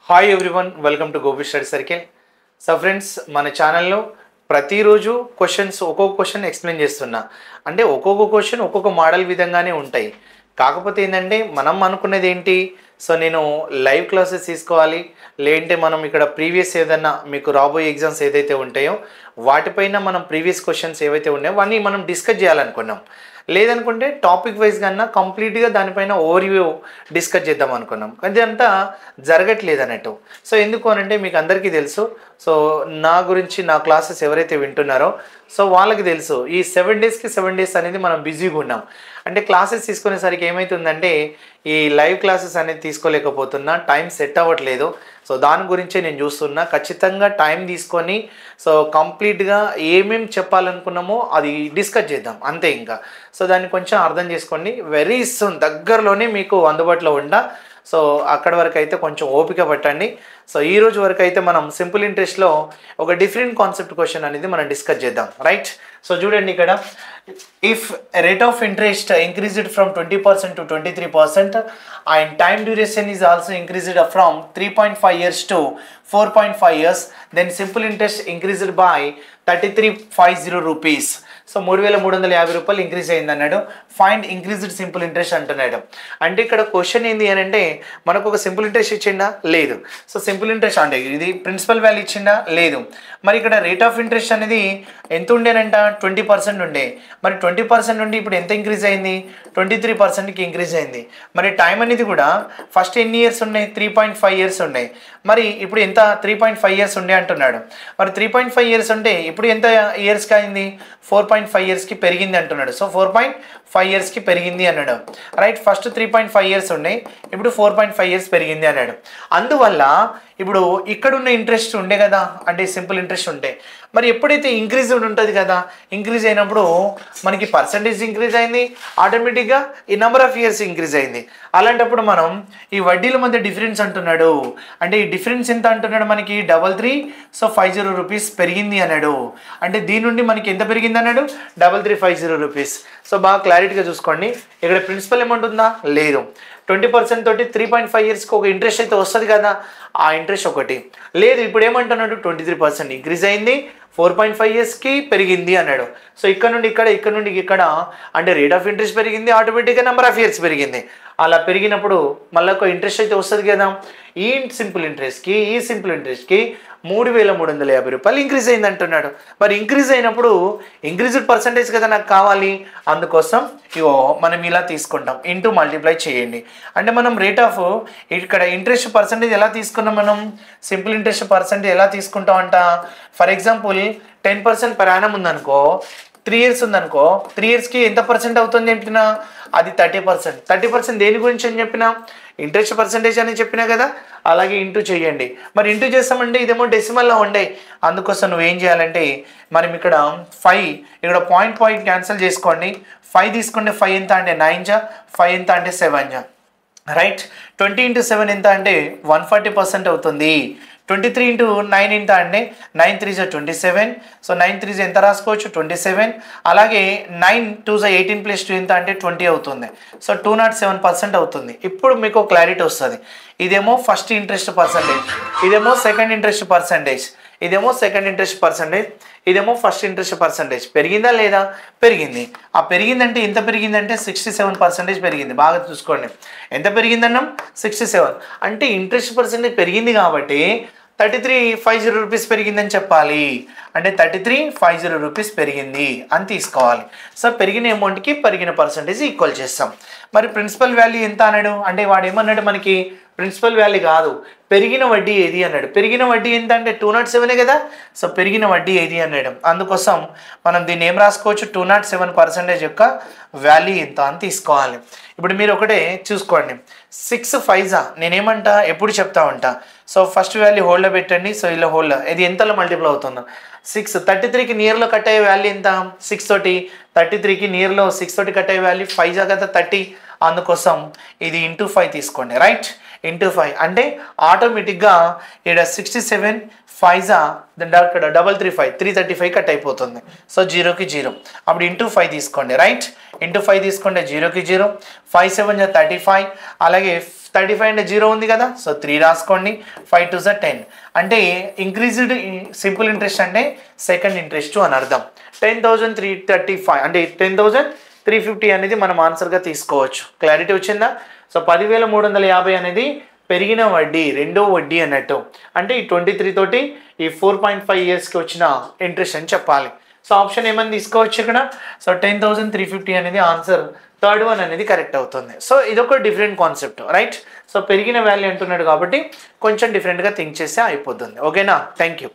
Hi everyone, welcome to Gopi study circle. So friends, మన ఛానల్లో ప్రతిరోజు ఒక్కొక్క క్వశ్చన్ ఎక్స్ప్లెయిన్ చేస్తున్నా. అంటే ఒక్కొక్క క్వశ్చన్ ఒక్కొక్క మోడల్ విధంగానే ఉంటాయి. కాకపోతే ఏంటంటే మనం అనుకునేది ఏంటి, సో నేను లైవ్ క్లాసెస్ తీసుకోవాలి, లేదంటే మనం ఇక్కడ ప్రీవియస్ ఏదన్నా మీకు రాబోయే ఎగ్జామ్స్ ఏదైతే ఉంటాయో వాటిపైన మనం ప్రీవియస్ క్వశ్చన్స్ ఏవైతే ఉన్నాయో అవన్నీ మనం డిస్కస్ చేయాలనుకున్నాం. లేదనుకుంటే టాపిక్ వైజ్ కన్నా కంప్లీట్గా దానిపైన ఓవర్వ్యూ డిస్కస్ చేద్దాం అనుకున్నాం. అదంతా జరగట్లేదు అన్నట్టు. సో ఎందుకు అనంటే మీకు అందరికీ తెలుసు, సో నా గురించి నా క్లాసెస్ ఎవరైతే వింటున్నారో సో వాళ్ళకి తెలుసు ఈ 7 డేస్కి 7 డేస్ అనేది మనం బిజీగా ఉన్నాం. అంటే క్లాసెస్ తీసుకునేసరికి ఏమవుతుందంటే ఈ లైవ్ క్లాసెస్ అనేది తీసుకోలేకపోతున్నా, టైం సెట్ అవ్వట్లేదు. సో దాని గురించే నేను చూస్తున్నా. ఖచ్చితంగా టైం తీసుకొని సో కంప్లీట్గా ఏమేమి చెప్పాలనుకున్నామో అది డిస్కస్ చేద్దాం అంతే. ఇంకా సో దాన్ని కొంచెం అర్థం చేసుకోండి. వెరీ సూన్ దగ్గరలోనే మీకు అందుబాటులో ఉండా. సో అక్కడి వరకు అయితే కొంచెం ఓపిక పట్టండి. సో ఈ రోజు వరకు అయితే మనం సింపుల్ ఇంట్రెస్ట్లో ఒక డిఫరెంట్ కాన్సెప్ట్ క్వశ్చన్ అనేది మనం డిస్కస్ చేద్దాం, రైట్? సో చూడండి, ఇక్కడ if rate of interest increased from 20% to 23% and time duration is also increased from 3.5 years to 4.5 years, then simple interest increased by 3350 rupees. So 3350 రూపాయలు increase అయింది అన్నాడు. Find increased simple interest అంటున్నాడు. అంటే ఇక్కడ question ఏంది అని అంటే మనకు ఒక సింపుల్ ఇంట్రెస్ట్ ఇచ్చిండా? లేదు. సో సింపుల్ ఇంట్రెస్ట్ అంటే ఇది ప్రిన్సిపల్ వాల్యూ ఇచ్చిండా? లేదు. మరి ఇక్కడ రేట్ ఆఫ్ ఇంట్రెస్ట్ అనేది ఎంత ఉండేనంట? 20% ఉండే. మరి 20% నుండి ఇప్పుడు ఎంత ఇంక్రీజ్ అయింది? 23%కి ఇంక్రీజ్ అయింది. మరి టైం అనేది కూడా ఫస్ట్ ఎన్ని ఇయర్స్ ఉన్నాయి? 3.5 ఇయర్స్ ఉన్నాయి. మరి ఇప్పుడు ఎంత? 3.5 ఇయర్స్ ఉండే అంటున్నాడు. మరి 3.5 ఇయర్స్ ఉంటే ఇప్పుడు ఎంత ఇయర్స్కి అయింది? 4.5 ఇయర్స్కి పెరిగింది అంటున్నాడు. సో 4.5 ఇయర్స్కి పెరిగింది అన్నాడు, రైట్? ఫస్ట్ 3.5 ఇయర్స్ ఉన్నాయి, ఇప్పుడు 4.5 ఇయర్స్ పెరిగింది అన్నాడు. అందువల్ల ఇప్పుడు ఇక్కడ ఉన్న ఇంట్రెస్ట్ ఉండే కదా, అంటే సింపుల్ ఇంట్రెస్ట్ ఉంటే మరి ఎప్పుడైతే ఇంక్రీజ్ ఉంటుంది కదా, ఇంక్రీజ్ అయినప్పుడు మనకి పర్సంటేజ్ ఇంక్రీజ్ అయింది, ఆటోమేటిక్గా ఈ నెంబర్ ఆఫ్ ఇయర్స్ ఇంక్రీజ్ అయింది. అలాంటప్పుడు మనం ఈ వడ్డీల మధ్య డిఫరెన్స్ అంటున్నాడు. అంటే ఈ డిఫరెన్స్ ఎంత అంటున్నాడు? మనకి 3350 రూపీస్ పెరిగింది అన్నాడు. అంటే దీని నుండి మనకి ఎంత పెరిగింది అన్నాడు? 3350 రూపీస్. సో బాగా క్లారిటీగా చూసుకోండి. ఇక్కడ ప్రిన్సిపల్ అమౌంట్ ఉందా? లేదు. 20% తోటి 3.5 ఇయర్స్కి ఒక ఇంట్రెస్ట్ అయితే వస్తుంది కదా, ఆ ఇంట్రెస్ట్ ఒకటి లేదు. ఇప్పుడు ఏమంటున్నాడు? 23% ఇంక్రీజ్ అయింది, 4.5 ఇయర్స్కి పెరిగింది అన్నాడు. సో ఇక్కడ నుండి ఇక్కడ అంటే రేట్ ఆఫ్ ఇంట్రెస్ట్ పెరిగింది, ఆటోమేటిక్గా నెంబర్ ఆఫ్ ఇయర్స్ పెరిగింది. అలా పెరిగినప్పుడు మళ్ళీ ఒక ఇంట్రెస్ట్ అయితే వస్తుంది కదా. ఈ సింపుల్ ఇంట్రెస్ట్కి 3350 రూపాయలు ఇంక్రీజ్ అయింది అంటున్నాడు. మరి ఇంక్రీజ్ అయినప్పుడు ఇంక్రీజ్డ్ పర్సంటేజ్ కదా నాకు కావాలి. అందుకోసం ఇవో మనం ఇలా తీసుకుంటాం, ఇంటూ మల్టిప్లై చేయండి. అంటే మనం రేట్ ఆఫ్ ఇక్కడ ఇంట్రెస్ట్ పర్సంటేజ్ ఎలా తీసుకున్నాం? మనం సింపుల్ ఇంట్రెస్ట్ పర్సంటేజ్ ఎలా తీసుకుంటాం అంట? ఫర్ ఎగ్జాంపుల్ 10% per annum ఉందనుకో, 3 ఇయర్స్ ఉందనుకో, 3 ఇయర్స్కి ఎంత పర్సెంట్ అవుతుంది చెప్పినా? అది 30%. 30% దేని గురించి అని చెప్పినా? ఇంట్రెస్ట్ పర్సంటేజ్ అని చెప్పినా కదా. అలాగే ఇంటూ చేయండి. మరి ఇంటూ చేస్తామంటే ఇదేమో డెసిమల్లో ఉండే, అందుకోసం నువ్వు ఏం చేయాలంటే మనం ఇక్కడ 5 ఇక్కడ పాయింట్ క్యాన్సిల్ చేసుకోండి. 5 తీసుకుంటే 5 ఎంత అంటే 9 జా, 5 ఎంత అంటే 7 జా, రైట్? 20 into 7 ఎంత అంటే 140% అవుతుంది. 23 into 9 ఎంత అంటే 9 3 జా 27. సో 9 3 జా ఎంత రాసుకోవచ్చు? 27. అలాగే 9 2 జా 18 + 2 ఎంత అంటే 20 అవుతుంది. సో 207% అవుతుంది. ఇప్పుడు మీకు క్లారిటీ వస్తుంది. ఇదేమో ఫస్ట్ ఇంట్రెస్ట్ పర్సంటేజ్, ఇదేమో సెకండ్ ఇంట్రెస్ట్ పర్సంటేజ్, ఇదేమో సెకండ్ ఇంట్రెస్ట్ పర్సంటేజ్, ఇదేమో ఫస్ట్ ఇంట్రెస్ట్ పర్సంటేజ్. పెరిగిందా లేదా? పెరిగింది. ఆ పెరిగిందంటే ఎంత పెరిగిందంటే 67% పెరిగింది. బాగా చూసుకోండి, ఎంత పెరిగిందన్నాం? 67. అంటే ఇంట్రెస్ట్ పర్సంటేజ్ పెరిగింది కాబట్టి 3350 రూపీస్ పెరిగిందని చెప్పాలి. అంటే 3350 రూపీస్ పెరిగింది అని తీసుకోవాలి. సో పెరిగిన అమౌంట్కి పెరిగిన పర్సంటేజ్ ఈక్వల్ చేస్తాం. మరి ప్రిన్సిపల్ వాల్యూ ఎంత అన్నాడు? అంటే వాడు ఏమన్నాడు? మనకి ప్రిన్సిపల్ వాల్యూ కాదు, పెరిగిన వడ్డీ ఏది అన్నాడు. పెరిగిన వడ్డీ ఎంత అంటే 207 కదా. సో పెరిగిన వడ్డీ ఏది అన్నాడు. అందుకోసం మనం దీన్ని ఏం రాసుకోవచ్చు? 207% యొక్క వాల్యూ ఎంత అని తీసుకోవాలి. ఇప్పుడు మీరు ఒకటే చూసుకోండి, 6 5 జా నేనేమంటా ఎప్పుడు చెప్తా ఉంటా. సో ఫస్ట్ వాల్యూ హోల్డ్లో పెట్టండి. సో ఇలా హోల్డ్ ఇది ఎంతలో మల్టిపుల్ అవుతుందో? 6. 33కి నియర్లో కట్ అయ్యే వాల్యూ ఎంత? 6 తోటి. 33కి నియర్లో 6 తోటి కట్ అయ్యే వాల్యూ 5 జా కదా 30. అందుకోసం ఇది ఇంటూ 5 తీసుకోండి, రైట్? ఇంటూ 5 అంటే ఆటోమేటిక్గా ఇక్కడ 67 5 ఇక్కడ 335 335 కట్ అయిపోతుంది. సో 0కి 0 అప్పుడు ఇంటూ 5 తీసుకోండి రైట్. ఇంటూ 5 తీసుకుంటే 0కి 0 5 7 35 అలాగే 35 అంటే 0 ఉంది కదా సో 3 రాసుకోండి 5 2 10 అంటే ఇంక్రీజ్డ్ సింపుల్ ఇంట్రెస్ట్ అంటే సెకండ్ ఇంట్రెస్ట్ అని అర్థం. 10,335 అంటే 10,350 అనేది మనం ఆన్సర్గా తీసుకోవచ్చు. క్లారిటీ వచ్చిందా? సో 10,350 అనేది పెరిగిన వడ్డీ రెండో వడ్డీ అన్నట్టు. అంటే ఈ 23 తోటి ఈ 4.5 ఇయర్స్కి వచ్చిన ఇంట్రెస్ట్ అని చెప్పాలి. సో ఆప్షన్ ఏమని తీసుకోవచ్చు ఇక్కడ? సో 10,350 అనేది ఆన్సర్, థర్డ్ వన్ అనేది కరెక్ట్ అవుతుంది. సో ఇదొక డిఫరెంట్ కాన్సెప్ట్ రైట్. సో పెరిగిన వాల్యూ అంటున్నాడు కాబట్టి కొంచెం డిఫరెంట్గా థింక్ చేస్తే అయిపోతుంది. ఓకేనా? Thank you.